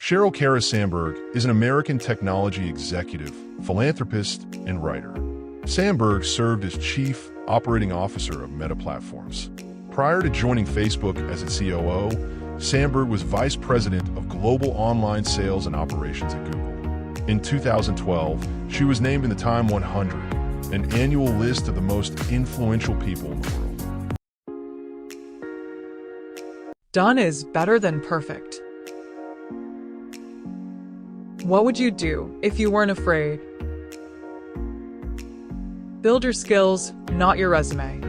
Sheryl Sandberg is an American technology executive, philanthropist, and writer. Sandberg served as Chief Operating Officer of Meta Platforms. Prior to joining Facebook as its COO, Sandberg was Vice President of Global Online Sales and Operations at Google. In 2012, she was named in the Time 100, an annual list of the most influential people in the world. Done is better than perfect. What would you do if you weren't afraid? Build your skills, not your resume.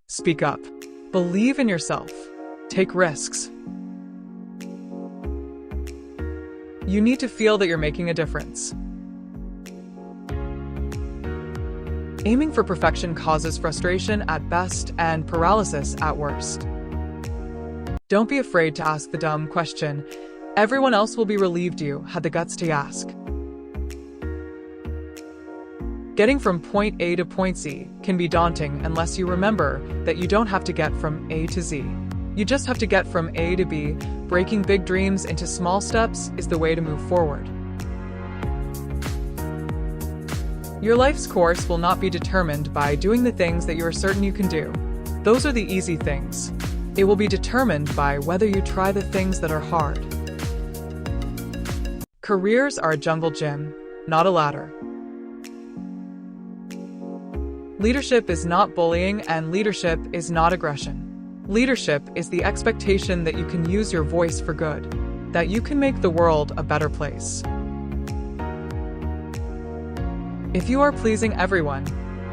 Speak up. Believe in yourself. Take risks. You need to feel that you're making a difference. Aiming for perfection causes frustration at best and paralysis at worst. Don't be afraid to ask the dumb question. Everyone else will be relieved you had the guts to ask. Getting from point A to point Z can be daunting unless you remember that you don't have to get from A to Z. You just have to get from A to B. Breaking big dreams into small steps is the way to move forward. Your life's course will not be determined by doing the things that you are certain you can do. Those are the easy things. It will be determined by whether you try the things that are hard. Careers are a jungle gym, not a ladder. Leadership is not bullying, and leadership is not aggression. Leadership is the expectation that you can use your voice for good, that you can make the world a better place. If you are pleasing everyone,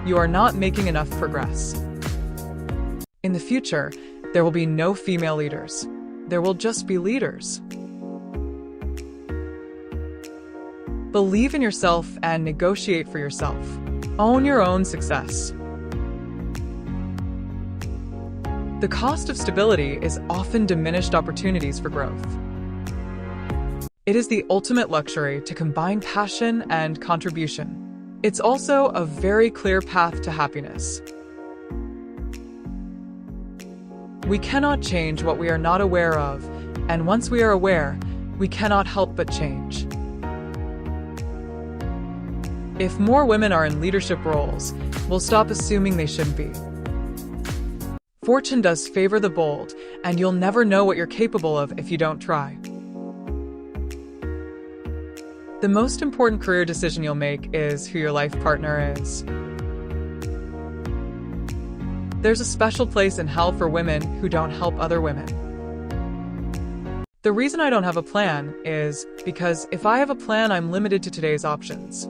you are not making enough progress. In the future, there will be no female leaders. There will just be leaders. Believe in yourself and negotiate for yourself. Own your own success. The cost of stability is often diminished opportunities for growth. It is the ultimate luxury to combine passion and contribution. It's also a very clear path to happiness. We cannot change what we are not aware of, and once we are aware, we cannot help but change. If more women are in leadership roles, we'll stop assuming they shouldn't be. Fortune does favor the bold, and you'll never know what you're capable of if you don't try. The most important career decision you'll make is who your life partner is. There's a special place in hell for women who don't help other women. The reason I don't have a plan is because if I have a plan, I'm limited to today's options.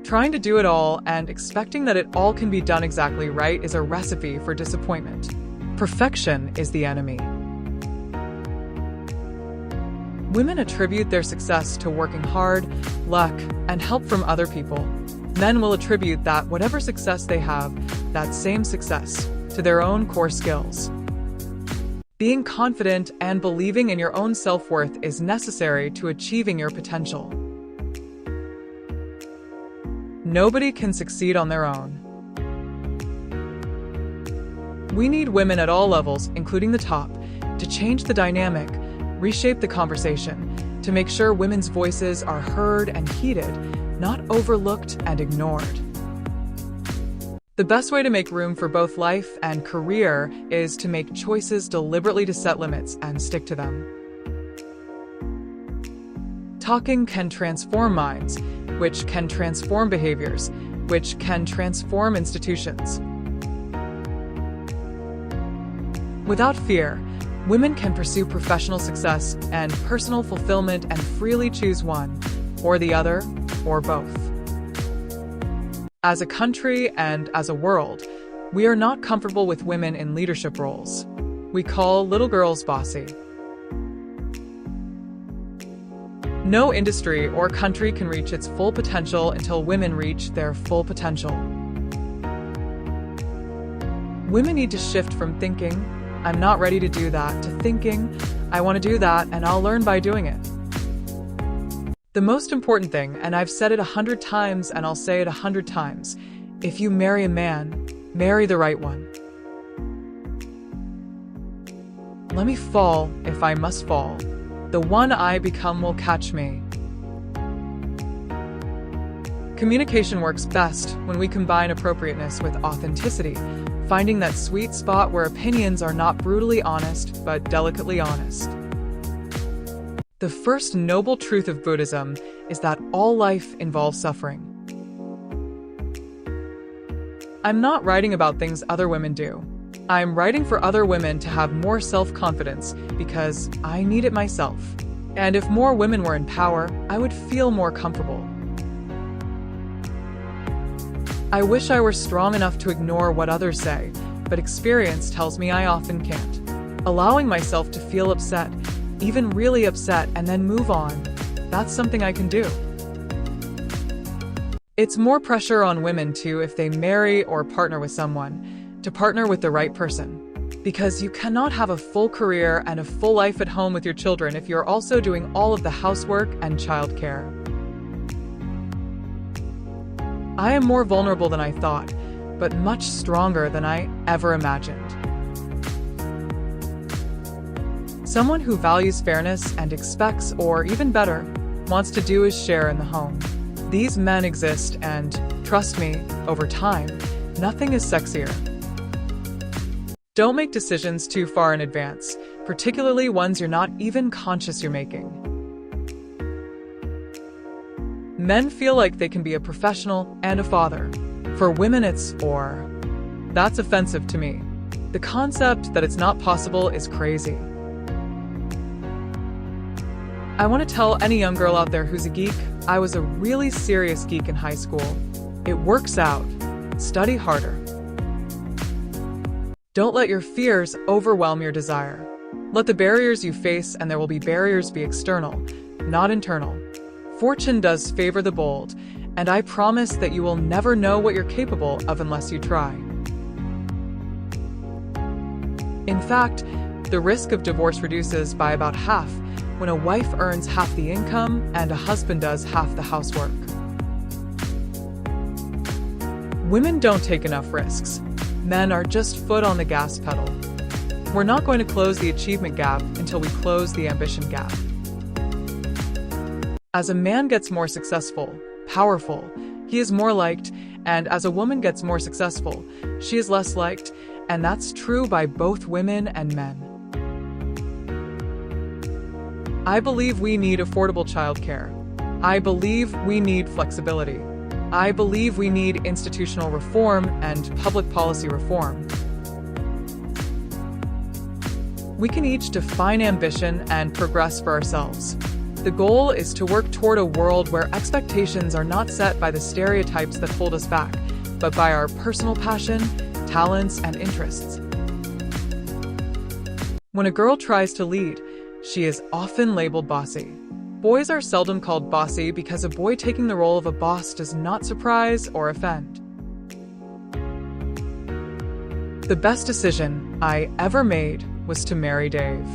Trying to do it all and expecting that it all can be done exactly right is a recipe for disappointment. Perfection is the enemy. Women attribute their success to working hard, luck, and help from other people. Men will attribute that whatever success they have, that same success, to their own core skills. Being confident and believing in your own self-worth is necessary to achieving your potential. Nobody can succeed on their own. We need women at all levels, including the top, to change the dynamic, reshape the conversation, to make sure women's voices are heard and heeded, not overlooked and ignored. The best way to make room for both life and career is to make choices deliberately, to set limits and stick to them. Talking can transform minds, which can transform behaviors, which can transform institutions. Without fear, women can pursue professional success and personal fulfillment and freely choose one, or the other, or both. As a country and as a world, we are not comfortable with women in leadership roles. We call little girls bossy. No industry or country can reach its full potential until women reach their full potential. Women need to shift from thinking, "I'm not ready to do that," to thinking, "I want to do that and I'll learn by doing it." The most important thing, and I've said it 100 times and I'll say it 100 times, if you marry a man, marry the right one. Let me fall if I must fall. The one I become will catch me. Communication works best when we combine appropriateness with authenticity, finding that sweet spot where opinions are not brutally honest, but delicately honest. The first noble truth of Buddhism is that all life involves suffering. I'm not writing about things other women do. I'm writing for other women to have more self-confidence because I need it myself. And if more women were in power, I would feel more comfortable. I wish I were strong enough to ignore what others say, but experience tells me I often can't. Allowing myself to feel upset, even really upset, and then move on, that's something I can do. It's more pressure on women too if they marry or partner with someone, to partner with the right person. Because you cannot have a full career and a full life at home with your children if you're also doing all of the housework and childcare. I am more vulnerable than I thought, but much stronger than I ever imagined. Someone who values fairness and expects, or even better, wants to do his share in the home. These men exist, and, trust me, over time, nothing is sexier. Don't make decisions too far in advance, particularly ones you're not even conscious you're making. Men feel like they can be a professional and a father. For women, it's or. That's offensive to me. The concept that it's not possible is crazy. I want to tell any young girl out there who's a geek, I was a really serious geek in high school. It works out. Study harder. Don't let your fears overwhelm your desire. Let the barriers you face, and there will be barriers, be external, not internal. Fortune does favor the bold, and I promise that you will never know what you're capable of unless you try. In fact, the risk of divorce reduces by about half when a wife earns half the income and a husband does half the housework. Women don't take enough risks. Men are just foot on the gas pedal. We're not going to close the achievement gap until we close the ambition gap. As a man gets more successful, powerful, he is more liked, and as a woman gets more successful, she is less liked, and that's true by both women and men. I believe we need affordable childcare. I believe we need flexibility. I believe we need institutional reform and public policy reform. We can each define ambition and progress for ourselves. The goal is to work toward a world where expectations are not set by the stereotypes that hold us back, but by our personal passion, talents, and interests. When a girl tries to lead, she is often labeled bossy. Boys are seldom called bossy because a boy taking the role of a boss does not surprise or offend. The best decision I ever made was to marry Dave.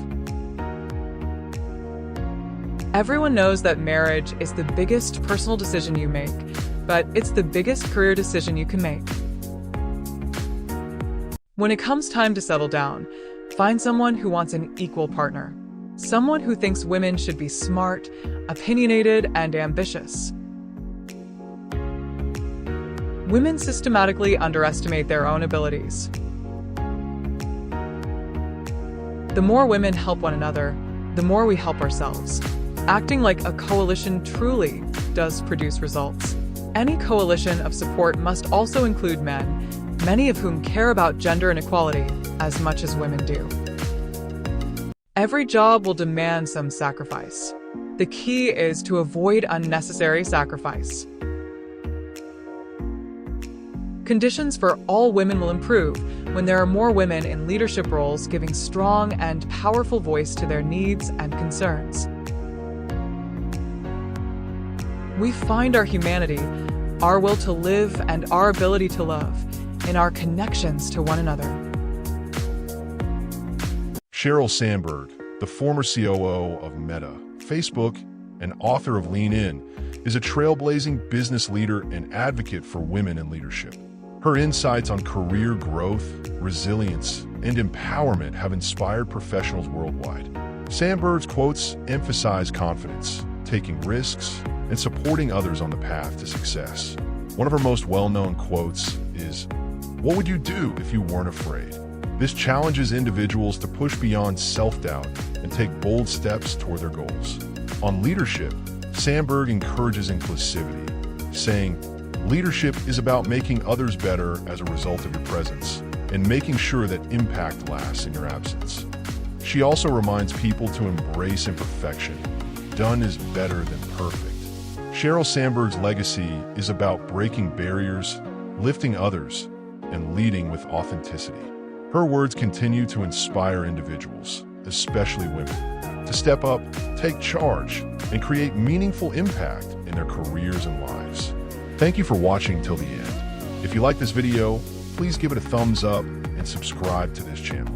Everyone knows that marriage is the biggest personal decision you make, but it's the biggest career decision you can make. When it comes time to settle down, find someone who wants an equal partner. Someone who thinks women should be smart, opinionated, and ambitious. Women systematically underestimate their own abilities. The more women help one another, the more we help ourselves. Acting like a coalition truly does produce results. Any coalition of support must also include men, many of whom care about gender inequality as much as women do. Every job will demand some sacrifice. The key is to avoid unnecessary sacrifice. Conditions for all women will improve when there are more women in leadership roles giving strong and powerful voice to their needs and concerns. We find our humanity, our will to live, and our ability to love in our connections to one another. Sheryl Sandberg, the former COO of Meta, Facebook, and author of Lean In, is a trailblazing business leader and advocate for women in leadership. Her insights on career growth, resilience, and empowerment have inspired professionals worldwide. Sandberg's quotes emphasize confidence, taking risks, and supporting others on the path to success. One of her most well-known quotes is, "What would you do if you weren't afraid?" This challenges individuals to push beyond self-doubt and take bold steps toward their goals. On leadership, Sandberg encourages inclusivity, saying, "Leadership is about making others better as a result of your presence and making sure that impact lasts in your absence." She also reminds people to embrace imperfection. Done is better than perfect. Sheryl Sandberg's legacy is about breaking barriers, lifting others, and leading with authenticity. Her words continue to inspire individuals, especially women, to step up, take charge, and create meaningful impact in their careers and lives. Thank you for watching till the end. If you like this video, please give it a thumbs up and subscribe to this channel.